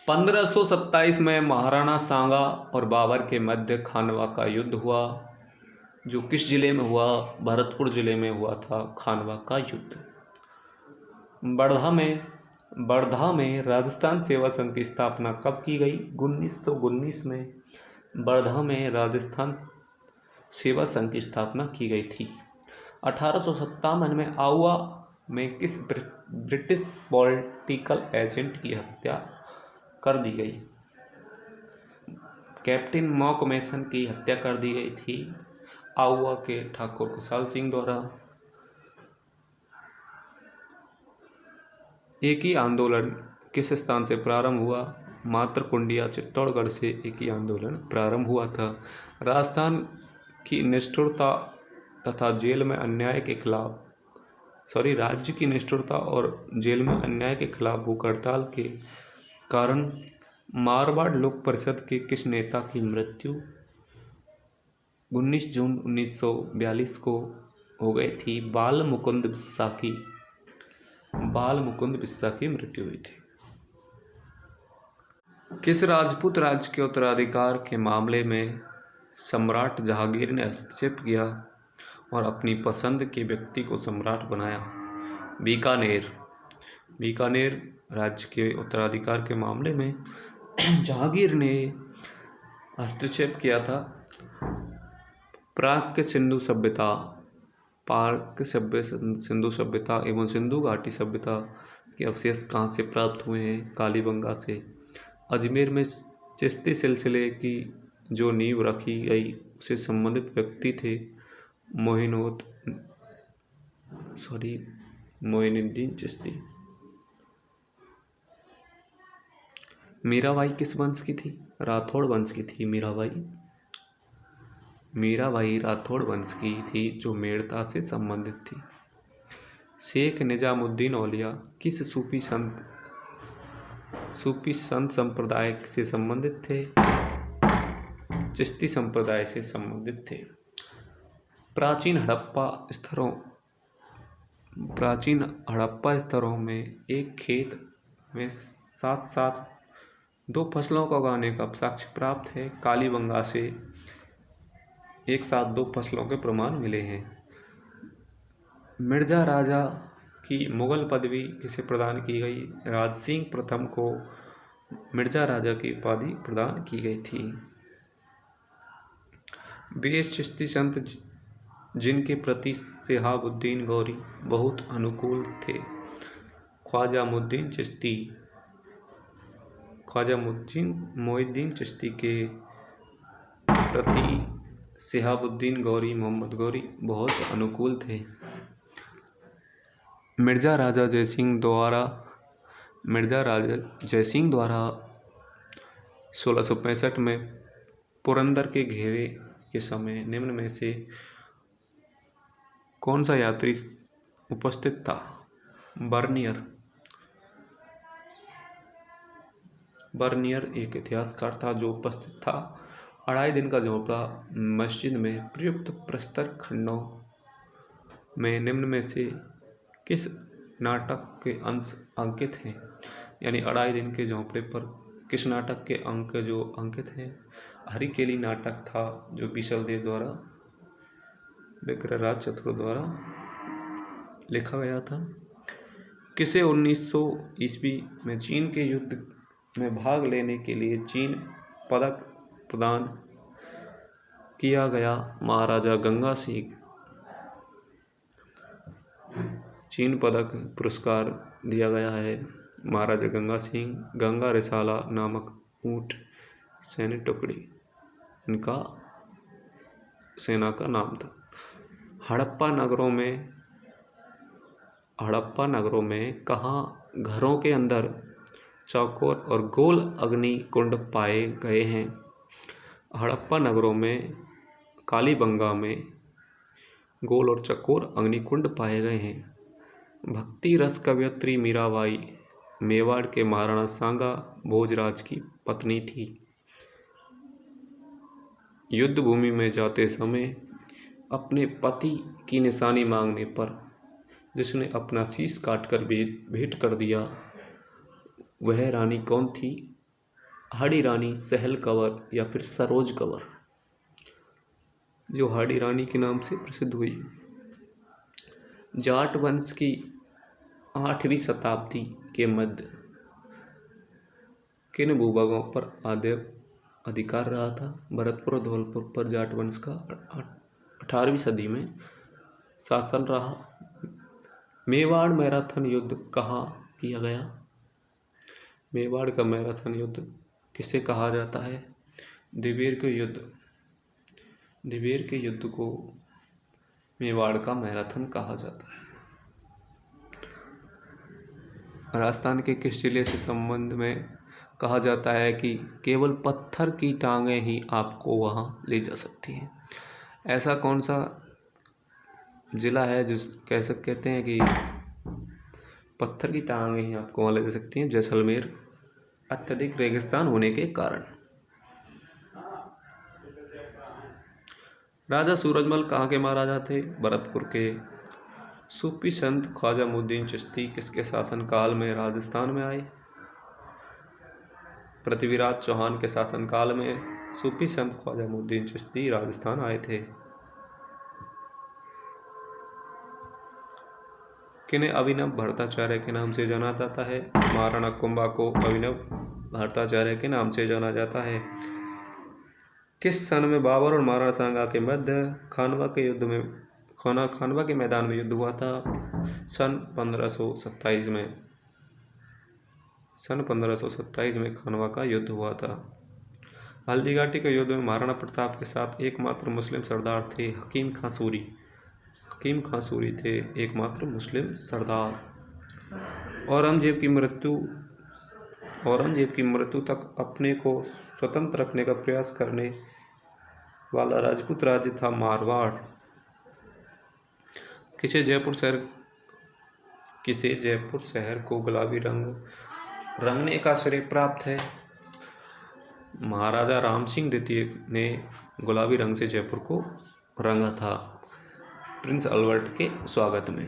[SPEAKER 1] 1527 में महाराणा सांगा और बाबर के मध्य खानवा का युद्ध हुआ, जो किस जिले में हुआ? भरतपुर जिले में हुआ था खानवा का युद्ध। बड़धा में राजस्थान सेवा संघ की स्थापना कब की गई? 1919 में बड़धा में राजस्थान सेवा संघ की स्थापना की गई थी। 1857 में आउवा में किस ब्रिटिश पॉलिटिकल एजेंट की हत्या कर दी गई? कैप्टन मॉकमेसन की हत्या कर दी गई थी आउवा के ठाकुर खुशहाल सिंह द्वारा। एक ही आंदोलन किस स्थान से प्रारंभ हुआ? मातरकुंडिया चित्तौड़गढ़ से एक ही आंदोलन प्रारंभ हुआ था। राजस्थान की निष्ठुरता तथा जेल में अन्याय के खिलाफ राज्य की निष्ठुरता और जेल में अन्याय के खिलाफ भूख हड़ताल के कारण मारवाड़ लोक परिषद के किस नेता की मृत्यु 19 जून 1942 को हो गई थी। बाल मुकुंद बिस्सा की मृत्यु हुई थी। किस राजपूत राज्य के उत्तराधिकार के मामले में सम्राट जहांगीर ने हस्तक्षेप किया और अपनी पसंद के व्यक्ति को सम्राट बनाया? बीकानेर राज्य के उत्तराधिकार के मामले में जहांगीर ने हस्तक्षेप किया था। प्राक सिंधु सभ्यता एवं सिंधु घाटी सभ्यता के अवशेष कहाँ से प्राप्त हुए हैं? कालीबंगा से। अजमेर में चिश्ती सिलसिले की जो नींव रखी गई उससे संबंधित व्यक्ति थे मोइनुद्दीन चिश्ती। मीराबाई किस वंश की थी? राठौड़ वंश की थी मीराबाई राठौड़ वंश की थी, जो मेड़ता से संबंधित थी। शेख निजामुद्दीन औलिया किस सूफी संत संप्रदाय से संबंधित थे? चिश्ती संप्रदाय से संबंधित थे। प्राचीन हड़प्पा स्तरों में एक खेत में साथ साथ 2 फसलों को उगाने का साक्ष्य प्राप्त है। कालीबंगा से एक साथ 2 फसलों के प्रमाण मिले हैं। मिर्जा राजा की मुगल पदवी किसे प्रदान की गई? राज सिंह प्रथम को मिर्जा राजा की उपाधि प्रदान की गई थी। वे चिश्ती संत जिनके प्रति शिहाबुद्दीन गौरी बहुत अनुकूल थे। ख्वाजा मोइनुद्दीन चिश्ती के प्रति शिहाबुद्दीन गौरी मोहम्मद गौरी बहुत अनुकूल थे। मिर्जा राजा जयसिंह द्वारा 1665 में पुरंदर के घेरे के समय निम्न में से कौन सा यात्री उपस्थित था? बर्नियर एक इतिहासकार था जो उपस्थित था। 2.5 दिन का झोंपड़ा मस्जिद में प्रयुक्त प्रस्तर खंडों में निम्न में से किस नाटक के अंश अंकित हैं? यानी 2.5 दिन के झोंपड़े पर किस नाटक के अंक जो अंकित हैं? हरिकेली नाटक था जो बीसलदेव द्वारा विक्रराज चतुर द्वारा लिखा गया था। किसे 1900 ईस्वी में चीन के युद्ध में भाग लेने के लिए चीन पदक प्रदान किया गया? महाराजा गंगा सिंह। चीन पदक पुरस्कार दिया गया है महाराजा गंगा सिंह। गंगा रिसाला नामक ऊंट सैन्य टुकड़ी इनका सेना का नाम था। हड़प्पा नगरों में कहाँ घरों के अंदर चौकोर और गोल अग्नि कुंड पाए गए हैं? हड़प्पा नगरों में कालीबंगा में गोल और चौकोर अग्निकुंड पाए गए हैं। भक्ति रस कवयित्री मीराबाई मेवाड़ के महाराणा सांगा भोजराज की पत्नी थी। युद्ध भूमि में जाते समय अपने पति की निशानी मांगने पर जिसने अपना शीश काटकर भेंट कर दिया वह रानी कौन थी? हाड़ी रानी, सहल कंवर या फिर सरोज कंवर, जो हाड़ी रानी के नाम से प्रसिद्ध हुई। जाट वंश की 8वीं शताब्दी के मध्य किन भूभागों पर अधिकार रहा था? भरतपुर और धौलपुर पर जाट वंश का 18वीं सदी में शासन रहा। मेवाड़ मैराथन युद्ध कहाँ किया गया? मेवाड़ का मैराथन युद्ध किसे कहा जाता है? दिवेर के युद्ध को मेवाड़ का मैराथन कहा जाता है। राजस्थान के किस जिले से संबंध में कहा जाता है कि केवल पत्थर की टांगें ही आपको वहां ले जा सकती हैं? ऐसा कौन सा जिला है जिस कहते हैं कि पत्थर की टांगें ही आपको वहां ले जा सकती हैं? जैसलमेर, अत्यधिक रेगिस्तान होने के कारण। राजा सूरजमल कहाँ के महाराजा थे? भरतपुर के। सूफी संत ख्वाजा मुद्दीन चिश्ती किसके शासनकाल में राजस्थान में आए? पृथ्वीराज चौहान के शासनकाल में सूफी संत ख्वाजा मुद्दीन चिश्ती राजस्थान आए थे। किन्हें अभिनव भट्टाचार्य के नाम से जाना जाता है? महाराणा कुंभा को अभिनव भट्टाचार्य के नाम से जाना जाता है। किस सन में बाबर और महाराणा सांगा के मध्य खानवा के मैदान में युद्ध हुआ था? सन 1527 में। सन 1527 में खानवा का युद्ध हुआ था। हल्दीघाटी के युद्ध में महाराणा प्रताप के साथ एकमात्र मुस्लिम सरदार थे हकीम खां सूरी। हकीम खां सूरी थे एकमात्र मुस्लिम सरदार। औरंगजेब की मृत्यु तक अपने को स्वतंत्र रखने का प्रयास करने वाला राजपूत राज्य था मारवाड़। किसे जयपुर शहर को गुलाबी रंग रंगने का श्रेय प्राप्त है? महाराजा राम सिंह द्वितीय ने गुलाबी रंग से जयपुर को रंगा था प्रिंस अल्बर्ट के स्वागत में।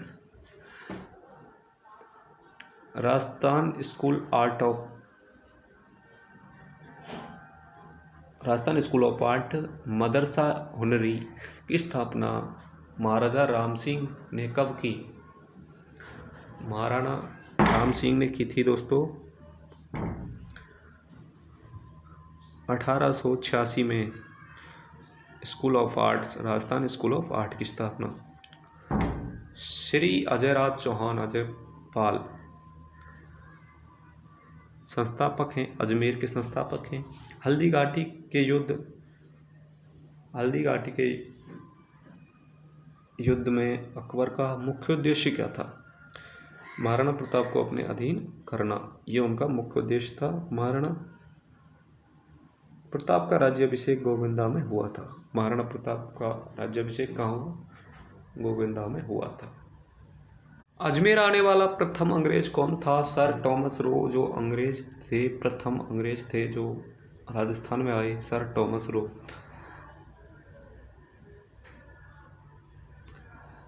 [SPEAKER 1] राजस्थान स्कूल ऑफ आर्ट मदरसा हुनरी की स्थापना महाराजा राम सिंह ने कब की? महाराणा राम सिंह ने की थी दोस्तों 1886 में। राजस्थान स्कूल ऑफ आर्ट की स्थापना श्री अजयराज चौहान अजयपाल संस्थापक हैं, अजमेर के संस्थापक हैं। हल्दीघाटी के युद्ध में अकबर का मुख्य उद्देश्य क्या था? महाराणा प्रताप को अपने अधीन करना, यह उनका मुख्य उद्देश्य था। महाराणा प्रताप का राज्याभिषेक गोविंदा में हुआ था। महाराणा प्रताप का राज्याभिषेक कहाँ हुआ? गोविंदा में हुआ था। अजमेर आने वाला प्रथम अंग्रेज कौन था? सर टॉमस रो जो प्रथम अंग्रेज थे जो राजस्थान में आए, सर टॉमस रो।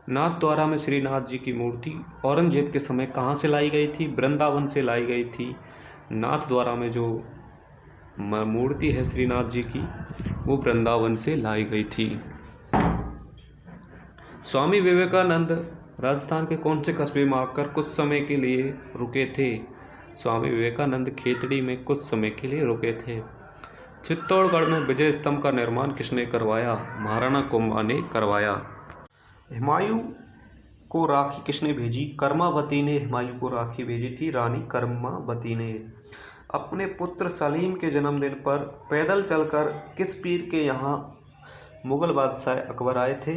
[SPEAKER 1] नाथद्वारा में श्रीनाथ जी की मूर्ति औरंगजेब के समय कहाँ से लाई गई थी? वृंदावन से लाई गई थी। नाथद्वारा में जो मूर्ति है श्रीनाथ जी की वो वृंदावन से लाई गई थी। स्वामी विवेकानंद राजस्थान के कौन से कस्बे में आकर कुछ समय के लिए रुके थे? स्वामी विवेकानंद खेतड़ी में कुछ समय के लिए रुके थे। चित्तौड़गढ़ में विजय स्तंभ का निर्माण किसने करवाया? महाराणा कुंभा ने करवाया। हुमायूं को राखी किसने भेजी? कर्मावती ने हुमायूं को राखी भेजी थी, रानी कर्मावती ने। अपने पुत्र सलीम के जन्मदिन पर पैदल चलकर किस पीर के यहाँ मुगल बादशाह अकबर आए थे?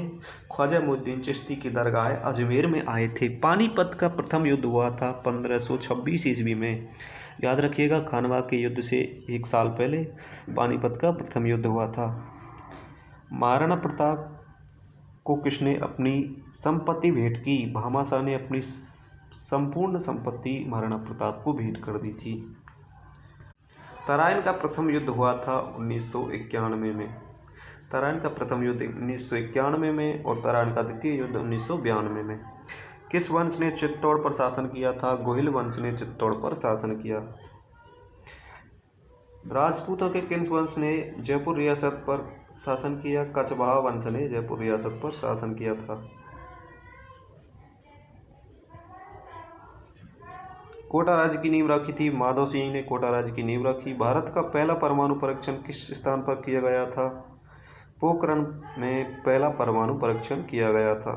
[SPEAKER 1] ख्वाजा मुद्दीन चिश्ती की दरगाह अजमेर में आए थे। पानीपत का प्रथम युद्ध हुआ था 1526 ईस्वी में। याद रखिएगा, खानवा के युद्ध से 1 साल पहले पानीपत का प्रथम युद्ध हुआ था। महाराणा प्रताप को किसने अपनी संपत्ति भेंट की? भामाशाह ने अपनी संपूर्ण संपत्ति महाराणा प्रताप को भेंट कर दी थी। तराइन का प्रथम युद्ध हुआ था 1991 में। तराइन का प्रथम युद्ध 1991 में और तराइन का द्वितीय युद्ध 1992 में। किस वंश ने चित्तौड़ पर शासन किया था? गोहिल वंश ने चित्तौड़ पर शासन किया। राजपूतों के किस वंश ने जयपुर रियासत पर शासन किया? कछवाहा वंश ने जयपुर रियासत पर शासन किया था। कोटा राज्य की नींव रखी थी? माधव सिंह ने कोटा राज्य की नींव रखी। भारत का पहला परमाणु परीक्षण किस स्थान पर किया गया था? पोखरण में पहला परमाणु परीक्षण किया गया था।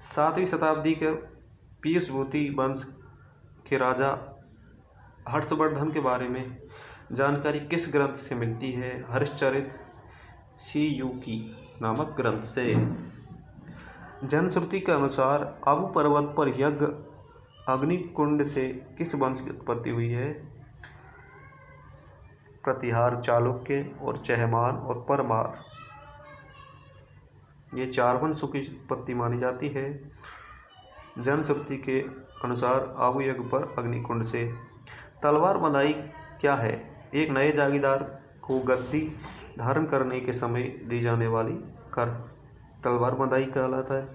[SPEAKER 1] 7वीं शताब्दी के पीयूषभूति वंश के राजा हर्षवर्धन के बारे में जानकारी किस ग्रंथ से मिलती है? हर्षचरित सीयूकी नामक ग्रंथ से। जनश्रुति के अनुसार आबू पर्वत पर यज्ञ अग्निकुंड से किस वंश की उत्पत्ति हुई है? प्रतिहार, चालुक्य और चहमान और परमार, ये 4 वंशों की उत्पत्ति मानी जाती है जनश्रुति के अनुसार आबू यज्ञ पर अग्निकुंड से। तलवार बंधाई क्या है? एक नए जागीरदार को गद्दी धारण करने के समय दी जाने वाली कर तलवार बंधाई कहलाता है।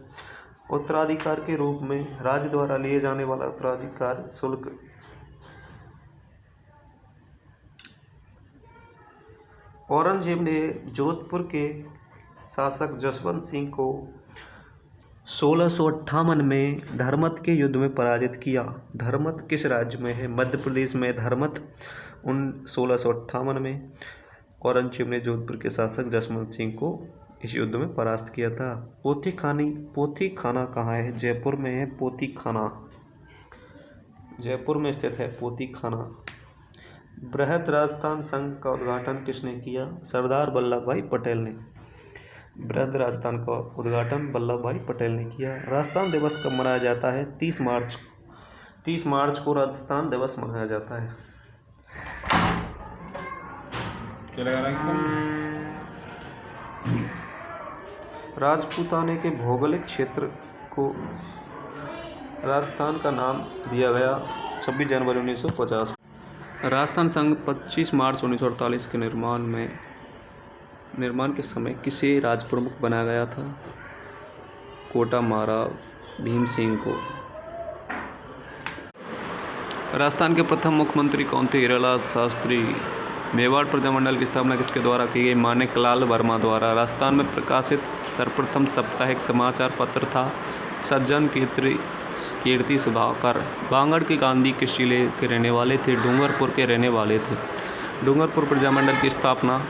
[SPEAKER 1] उत्तराधिकार के रूप में राज्य द्वारा लिए जाने वाला उत्तराधिकार शुल्क औरंगजेब ने जोधपुर के शासक जसवंत सिंह को 1658 में धर्मत के युद्ध में पराजित किया। धर्मत किस राज्य में है? मध्य प्रदेश में धर्मत। 1658 में औरंगजेब ने जोधपुर के शासक जसवंत सिंह को इस युद्ध में परास्त किया था। पोथी खाना कहाँ है? जयपुर में है पोथी खाना। जयपुर में स्थित है पोथी खाना। बृहद राजस्थान संघ का उद्घाटन किसने किया? सरदार वल्लभ भाई पटेल ने। बृहद राजस्थान का उद्घाटन वल्लभ भाई पटेल ने किया। राजस्थान दिवस कब मनाया जाता है? 30 मार्च को राजस्थान दिवस मनाया जाता है। क्या लगा रहा है? राजपूताने के भौगोलिक क्षेत्र को राजस्थान का नाम दिया गया 26 जनवरी 1950। राजस्थान संघ 25 मार्च 1948 के निर्माण के समय किसे राज्य प्रमुख बनाया गया था? कोटा महाराव भीम सिंह को। राजस्थान के प्रथम मुख्यमंत्री कौन थे? हीरालाल शास्त्री। मेवाड़ प्रजामंडल की स्थापना किसके द्वारा की गई? माणिकलाल वर्मा द्वारा। राजस्थान में प्रकाशित सर्वप्रथम साप्ताहिक समाचार पत्र था सज्जन कीर्ति सुधाकर। बांगड़ के गांधी किस जिले के रहने वाले थे? डूंगरपुर के रहने वाले थे। डूंगरपुर प्रजामंडल की स्थापना